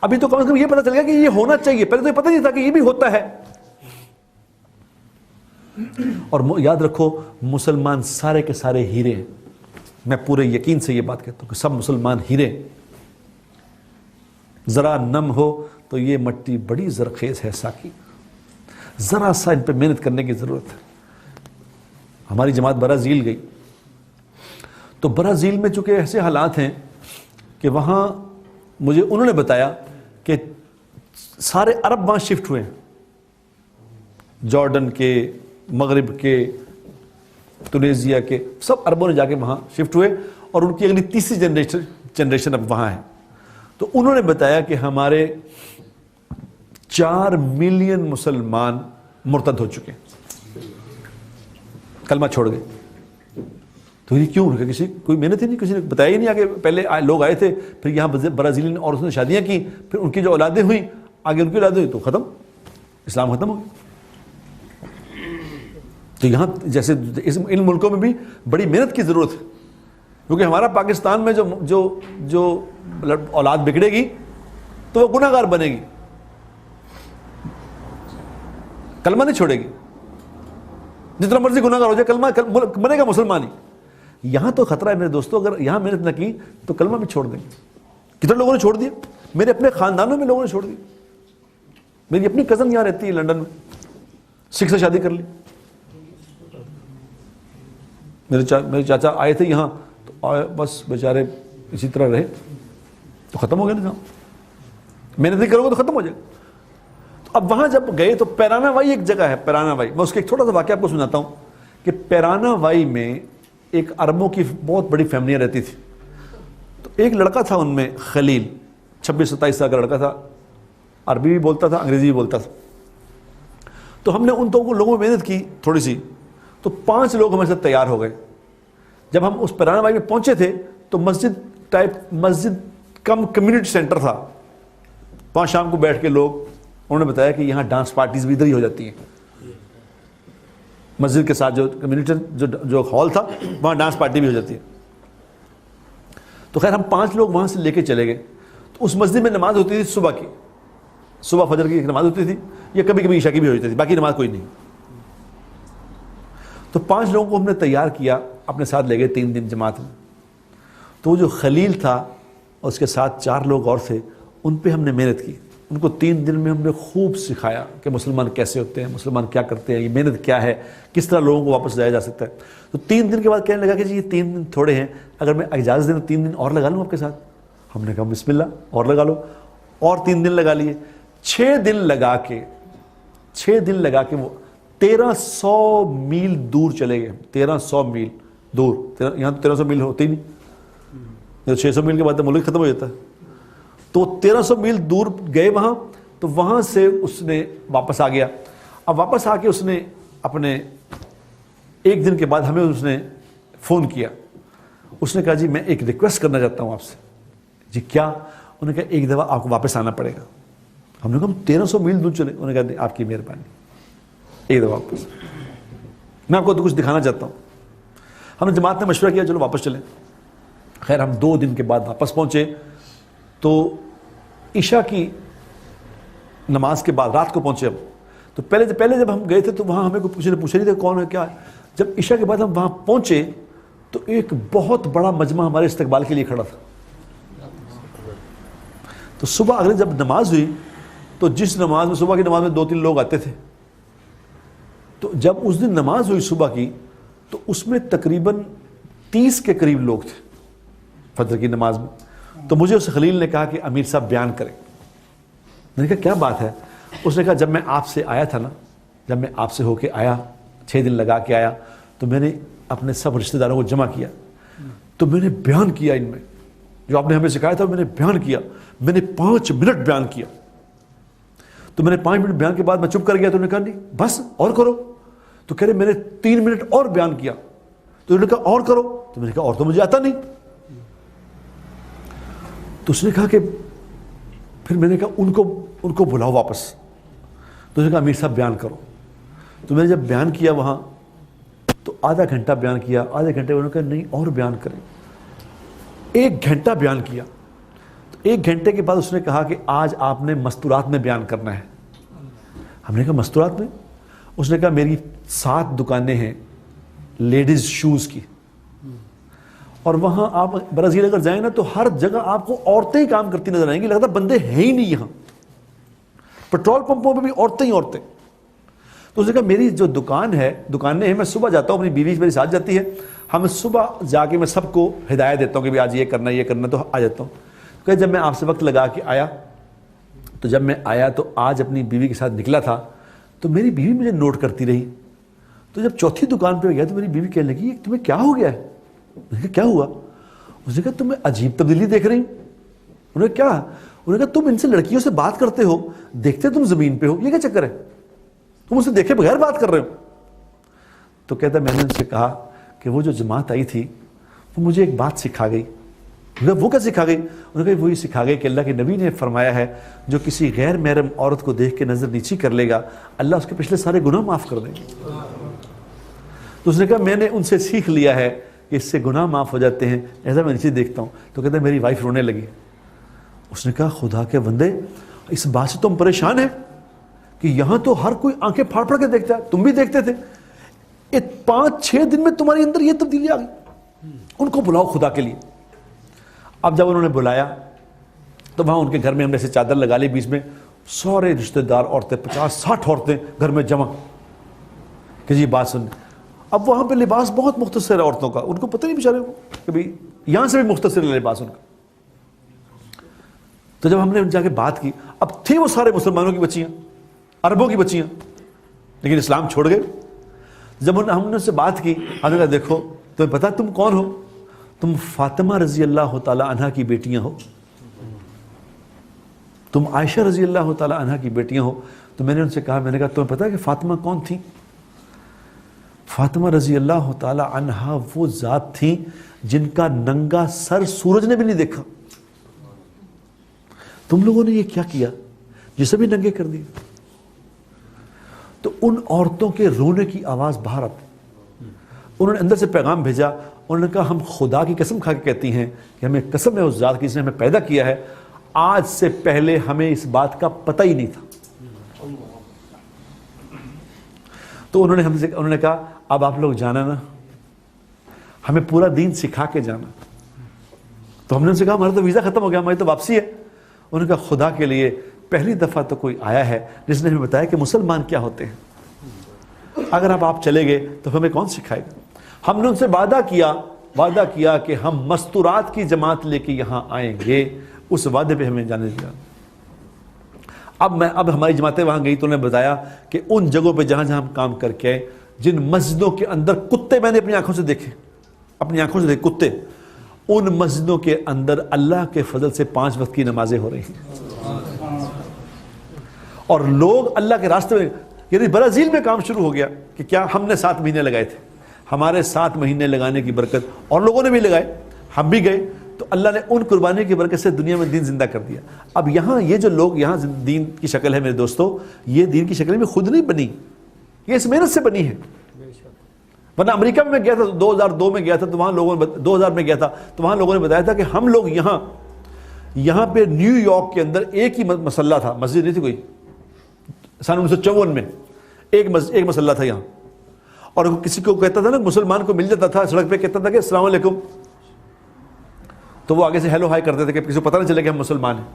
ابھی تو کم از کم یہ پتہ چل گیا کہ یہ ہونا چاہیے، پہلے تو یہ پتہ نہیں تھا کہ یہ بھی ہوتا ہے۔ اور یاد رکھو مسلمان سارے کے سارے ہیرے ہیں، میں پورے یقین سے یہ بات کہتا ہوں کہ سب مسلمان ہیرے ہیں۔ ذرا نم ہو تو یہ مٹی بڑی زرخیز ہے ساقی، ذرا سا ان پہ محنت کرنے کی ضرورت ہے۔ ہماری جماعت برازیل گئی تو برازیل میں چونکہ ایسے حالات ہیں کہ وہاں مجھے انہوں نے بتایا کہ سارے عرب وہاں شفٹ ہوئے ہیں، جارڈن کے، مغرب کے، تونیزیا کے، سب عربوں نے جا کے وہاں شفٹ ہوئے اور ان کی اگلی تیسری جنریشن اب وہاں ہے۔ تو انہوں نے بتایا کہ ہمارے 4 ملین مسلمان مرتد ہو چکے ہیں، کلمہ چھوڑ گئے۔ تو یہ کیوں؟ کسی کوئی محنت ہی نہیں، کسی نے بتایا ہی نہیں آگے۔ پہلے لوگ آئے تھے، پھر یہاں برازیلین عورتوں نے شادیاں کی، پھر ان کی جو اولادیں ہوئیں، آگے ان کی اولادیں ہوئی تو ختم، اسلام ختم ہو گیا۔ تو یہاں جیسے ان ملکوں میں بھی بڑی محنت کی ضرورت ہے، کیونکہ ہمارا پاکستان میں جو اولاد بگڑے گی تو وہ گناہ گار بنے گی، کلمہ نہیں چھوڑے گی، جتنا مرضی گناہ گار ہو جائے کلمہ بنے گا مسلمان ہی۔ یہاں تو خطرہ ہے میرے دوستوں، اگر یہاں محنت نہ کی تو کلمہ بھی چھوڑ دیں گے۔ کتنے لوگوں نے چھوڑ دیا، میرے اپنے خاندانوں میں لوگوں نے چھوڑ دیا۔ میری اپنی کزن یہاں رہتی ہے لنڈن میں، سکھ سے شادی کر لی۔ میرے چاچا آئے تھے یہاں تو بس بیچارے اسی طرح رہے تو ختم ہو گیا نظام۔ محنت نہیں کرو گے تو ختم ہو جائے گا۔ تو اب وہاں جب گئے تو پیرانا وائی ایک جگہ ہے، پیرانا وائی، میں اس کا ایک چھوٹا سا واقعہ آپ کو سناتا ہوں کہ پیرانا وائی میں ایک عربوں کی بہت بڑی فیملیاں رہتی تھی۔ تو ایک لڑکا تھا ان میں، خلیل، 26-27 سال کا لڑکا تھا، عربی بھی بولتا تھا، انگریزی بھی بولتا تھا۔ تو ہم نے ان دو لوگوں میں محنت کی تھوڑی سی، تو 5 لوگ ہمارے ساتھ تیار ہو گئے۔ جب ہم اس پیرانا وائی میں پہنچے تھے تو مسجد کم کمیونٹی سینٹر تھا، وہاں شام کو بیٹھ کے لوگ، انہوں نے بتایا کہ یہاں ڈانس پارٹیز بھی ادھر ہی ہو جاتی ہیں، مسجد کے ساتھ جو کمیونٹی جو ہال تھا وہاں ڈانس پارٹی بھی ہو جاتی ہے۔ تو خیر ہم 5 لوگ وہاں سے لے کے چلے گئے۔ تو اس مسجد میں نماز ہوتی تھی صبح کی، صبح فجر کی ایک نماز ہوتی تھی، یا کبھی کبھی عشاء کی بھی ہو جاتی تھی، باقی نماز کوئی نہیں۔ تو 5 لوگوں کو ہم نے تیار کیا، اپنے ساتھ لے گئے 3 دن جماعت میں۔ تو وہ جو خلیل تھا اور اس کے ساتھ 4 لوگ اور تھے، ان پہ ہم نے محنت کی۔ ان کو 3 دن میں ہم نے خوب سکھایا کہ مسلمان کیسے ہوتے ہیں، مسلمان کیا کرتے ہیں، یہ محنت کیا ہے، کس طرح لوگوں کو واپس لایا جا سکتا ہے۔ تو 3 دن کے بعد کہنے لگا کہ جی یہ 3 دن تھوڑے ہیں، اگر میں اجازت دیں تو 3 دن اور لگا لوں آپ کے ساتھ۔ ہم نے کہا بسم اللہ، اور لگا لو، اور 3 دن لگا لیے۔ 6 دن لگا کے وہ 1300 میل دور چلے گئے۔ 1300 میل دور، یہاں تو 1300 میل ہوتے ہی نہیں، 600 میل کے بعد ملک ختم ہو جاتا ہے۔ تو 1300 میل دور گئے وہاں، تو وہاں سے اس نے واپس آ گیا۔ اب واپس آ کے اس نے اپنے 1 دن کے بعد ہمیں اس نے فون کیا، اس نے کہا جی میں ایک ریکویسٹ کرنا چاہتا ہوں آپ سے۔ جی کیا؟ انہوں نے کہا ایک دفعہ آپ کو واپس آنا پڑے گا۔ ہم نے کہا 1300 میل دور چلے؟ انہوں نے کہا آپ کی مہربانی، ایک دفعہ واپس، میں آپ کو تو کچھ دکھانا چاہتا ہوں۔ ہم نے جماعت نے مشورہ کیا چلو واپس چلیں۔ خیر ہم 2 دن کے بعد واپس پہنچے تو عشاء کی نماز کے بعد رات کو پہنچے ہم۔ تو پہلے جب ہم گئے تھے تو وہاں ہمیں کوئی پوچھا نہیں تھا کون ہے کیا ہے۔ جب عشاء کے بعد ہم وہاں پہنچے تو ایک بہت بڑا مجمع ہمارے استقبال کے لیے کھڑا تھا۔ تو صبح اگلے جب نماز ہوئی تو جس نماز میں صبح کی نماز میں 2-3 لوگ آتے تھے، تو جب اس دن نماز ہوئی صبح کی تو اس میں تقریباً 30 کے قریب لوگ تھے فجر کی نماز میں. تو مجھے اس خلیل نے کہا کہ امیر صاحب بیان کریں. میں نے کہا کیا بات ہے؟ اس نے کہا جب میں آپ سے آیا تھا نا، جب میں آپ سے ہو کے آیا 6 دن لگا کے آیا، تو میں نے اپنے سب رشتہ داروں کو جمع کیا، تو میں نے بیان کیا ان میں جو آپ نے ہمیں سکھایا تھا، میں نے بیان کیا. میں نے 5 منٹ بیان کیا. تو میں نے 5 منٹ بیان کے بعد میں چپ کر گیا. تو انہوں نے کہا نہیں بس اور کرو. تو کہہ رہے میں نے 3 منٹ اور بیان کیا. تو انہوں نے کہا اور کرو. تو میں نے کہا اور تو مجھے آتا نہیں. تو اس نے کہا کہ پھر میں نے کہا ان کو بلاؤ واپس. تو اس نے کہا امیر صاحب بیان کرو. تو میں نے جب بیان کیا وہاں تو آدھا گھنٹہ بیان کیا. آدھے گھنٹے انہوں نے کہا نہیں اور بیان کریں. 1 گھنٹہ بیان کیا. تو 1 گھنٹے کے بعد اس نے کہا کہ آج آپ نے مستورات میں بیان کرنا ہے. ہم نے کہا مستورات میں؟ اس نے کہا میری 7 دکانیں ہیں لیڈیز شوز کی، اور وہاں آپ برازیل اگر جائیں نا تو ہر جگہ آپ کو عورتیں ہی کام کرتی نظر آئیں گی، لگتا بندے ہیں ہی نہیں یہاں. پیٹرول پمپوں پہ بھی عورتیں ہی عورتیں. تو اس نے کہا میری جو دکانیں ہیں، میں صبح جاتا ہوں، اپنی بیوی میری ساتھ جاتی ہے، ہم صبح جا کے میں سب کو ہدایت دیتا ہوں کہ آج یہ کرنا تو آ جاتا ہوں. کہ جب میں آپ سے وقت لگا کے آیا، تو جب میں آیا تو آج اپنی بیوی کے ساتھ نکلا تھا، تو میری بیوی مجھے نوٹ کرتی رہی. تو جب چوتھی دکان پہ گیا تو میری بیوی کہنے لگی تمہیں کیا ہو گیا ہے؟ میں نے کہا کیا ہوا؟ اس نے کہا تمہیں عجیب تبدیلی دیکھ رہی ہوں. انہوں نے کہا؟ انہوں نے کہا تم ان سے لڑکیوں سے بات کرتے ہو، دیکھتے تم زمین پہ ہو، یہ کیا چکر ہے؟ تم اسے دیکھے بغیر بات کر رہے ہو. تو کہتا میں نے ان سے کہا کہ وہ جو جماعت آئی تھی وہ مجھے ایک بات سکھا گئی. وہ کیا سکھا گئی؟ انہوں نے کہا وہی سکھا گئی کہ اللہ کے نبی نے فرمایا ہے جو کسی غیر محرم عورت کو دیکھ کے نظر نیچی کر لے گا اللہ اس کے پچھلے سارے گناہ معاف کر دیں گے. تو اس نے کہا میں نے ان سے سیکھ لیا ہے کہ اس سے گناہ معاف ہو جاتے ہیں، ایسا میں نیچے دیکھتا ہوں. تو کہتا ہے میری وائف رونے لگی. اس نے کہا خدا کے بندے اس بات سے تم پریشان ہیں کہ یہاں تو ہر کوئی آنکھیں پھاڑ پھاڑ کے دیکھتا ہے، تم بھی دیکھتے تھے، 5-6 دن میں تمہارے اندر یہ تبدیلی آ گئی. ان کو بلاؤ خدا کے لیے. اب جب انہوں نے بلایا تو وہاں ان کے گھر میں ہم نے سے چادر لگا لی، بیچ میں سارے رشتہ دار عورتیں 50-60 عورتیں گھر میں جمع کہ جی بات سن. اب وہاں پہ لباس بہت مختصر ہے عورتوں کا، ان کو پتہ نہیں بیچارے کو کہ بھائی یہاں سے بھی مختصر ہے لباس ان کا. تو جب ہم نے جا کے بات کی، اب تھے وہ سارے مسلمانوں کی بچیاں، عربوں کی بچیاں، لیکن اسلام چھوڑ گئے. جب ہم نے ان سے بات کی، ہم نے کہا دیکھو تمہیں پتا تم کون ہو؟ تم فاطمہ رضی اللہ تعالی عنہ کی بیٹیاں ہو، تم عائشہ رضی اللہ تعالی عنہ کی بیٹیاں ہو. تو میں نے ان سے کہا، میں نے کہا تمہیں پتا کہ فاطمہ کون تھی؟ فاطمہ رضی اللہ تعالی عنہ وہ ذات تھیں جن کا ننگا سر سورج نے بھی نہیں دیکھا. تم لوگوں نے یہ کیا کیا؟ جسے بھی ننگے کر دیے. تو ان عورتوں کے رونے کی آواز باہر آتی. انہوں نے اندر سے پیغام بھیجا. انہوں نے کہا ہم خدا کی قسم کھا کے کہتی ہیں کہ ہمیں قسم ہے اس ذات کی جس نے ہمیں پیدا کیا ہے، آج سے پہلے ہمیں اس بات کا پتہ ہی نہیں تھا. تو انہوں نے کہا اب آپ لوگ جانا نا، ہمیں پورا دین سکھا کے جانا. تو ہم نے ان سے کہا ہمارا تو ویزا ختم ہو گیا، ہماری تو واپسی ہے. انہوں نے کہا خدا کے لیے پہلی دفعہ تو کوئی آیا ہے جس نے ہمیں بتایا کہ مسلمان کیا ہوتے ہیں. اگر آپ چلے گئے تو ہمیں کون سکھائے گا؟ ہم نے ان سے وعدہ کیا کہ ہم مستورات کی جماعت لے کے یہاں آئیں گے. اس وعدے پہ ہمیں جانے دیا. اب ہماری جماعتیں وہاں گئی تو انہوں نے بتایا کہ ان جگہوں پہ جہاں ہم کام کر کے آئے، جن مسجدوں کے اندر کتے میں نے اپنی آنکھوں سے دیکھے کتے، ان مسجدوں کے اندر اللہ کے فضل سے 5 وقت کی نمازیں ہو رہی ہیں، اور لوگ اللہ کے راستے میں. یعنی برازیل میں کام شروع ہو گیا کہ کیا ہم نے 7 مہینے لگائے تھے، ہمارے 7 مہینے لگانے کی برکت اور لوگوں نے بھی لگائے، ہم بھی گئے تو اللہ نے ان قربانی کی برکت سے دنیا میں دین زندہ کر دیا. اب یہاں یہ جو لوگ یہاں دین کی شکل ہے میرے دوستو، یہ دین کی شکل میں خود نہیں بنی، یہ اس محنت سے بنی ہے. ورنہ امریکہ میں گیا تھا 2002 میں گیا تھا تو وہاں لوگوں نے 2000 میں گیا تھا تو وہاں لوگوں نے بتایا تھا کہ ہم لوگ یہاں پہ نیو یارک کے اندر ایک ہی مسلح تھا، مسجد نہیں تھی کوئی. سن 1954 میں ایک مسلح تھا یہاں، اور کسی کو کہتا تھا نا، مسلمان کو مل جاتا تھا سڑک پہ، کہتا تھا کہ السلام علیکم، تو وہ آگے سے ہیلو ہائی کرتے تھے کہ کسی کو پتہ نہ چلے کہ ہم مسلمان ہیں.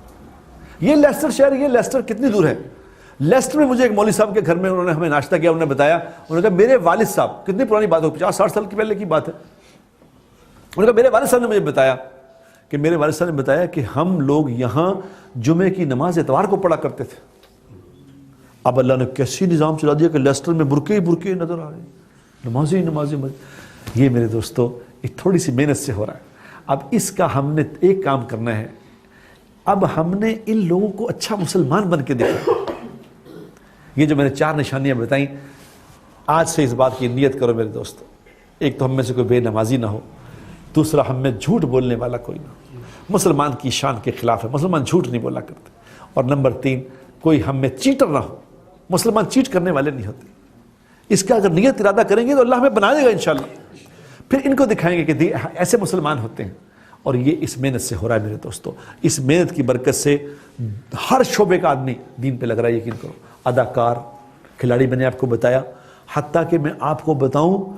یہ لیسٹر شہر، یہ لیسٹر کتنی دور ہے؟ لیسٹر میں مجھے ایک مولوی صاحب کے گھر میں انہوں نے ہمیں ناشتہ کیا, انہوں نے بتایا, انہوں نے کہا میرے والد صاحب, کتنی پرانی بات ہو, 50-60 سال کی پہلے کی بات ہے, انہوں نے کہا میرے والد صاحب نے مجھے بتایا کہ میرے والد صاحب نے بتایا کہ ہم لوگ یہاں جمعے کی نماز اتوار کو پڑھا کرتے تھے. اب اللہ نے کیسی نظام چلا دیا کہ لیسٹر میں برقعے ہی برقعے نظر آ رہے ہیں, نمازی نمازی. یہ میرے دوستو ایک تھوڑی سی محنت سے ہو رہا ہے. اب اس کا ہم نے ایک کام کرنا ہے, اب ہم نے ان لوگوں کو اچھا مسلمان بن کے دیکھا. یہ جو میں نے 4 نشانیاں بتائیں, آج سے اس بات کی نیت کرو میرے دوستو. ایک تو ہم میں سے کوئی بے نمازی نہ ہو, دوسرا ہم میں جھوٹ بولنے والا کوئی نہ ہو, مسلمان کی شان کے خلاف ہے, مسلمان جھوٹ نہیں بولا کرتے. اور نمبر 3, کوئی ہم میں چیٹر نہ ہو, مسلمان چیٹ کرنے والے نہیں ہوتے. اس کا اگر نیت ارادہ کریں گے تو اللہ ہمیں بنا دے گا انشاءاللہ. پھر ان کو دکھائیں گے کہ ایسے مسلمان ہوتے ہیں. اور یہ اس محنت سے ہو رہا ہے میرے دوستو. اس محنت کی برکت سے ہر شعبے کا آدمی دین پہ لگ رہا ہے, یقین کرو. اداکار, کھلاڑی میں نے آپ کو بتایا, حتیٰ کہ میں آپ کو بتاؤں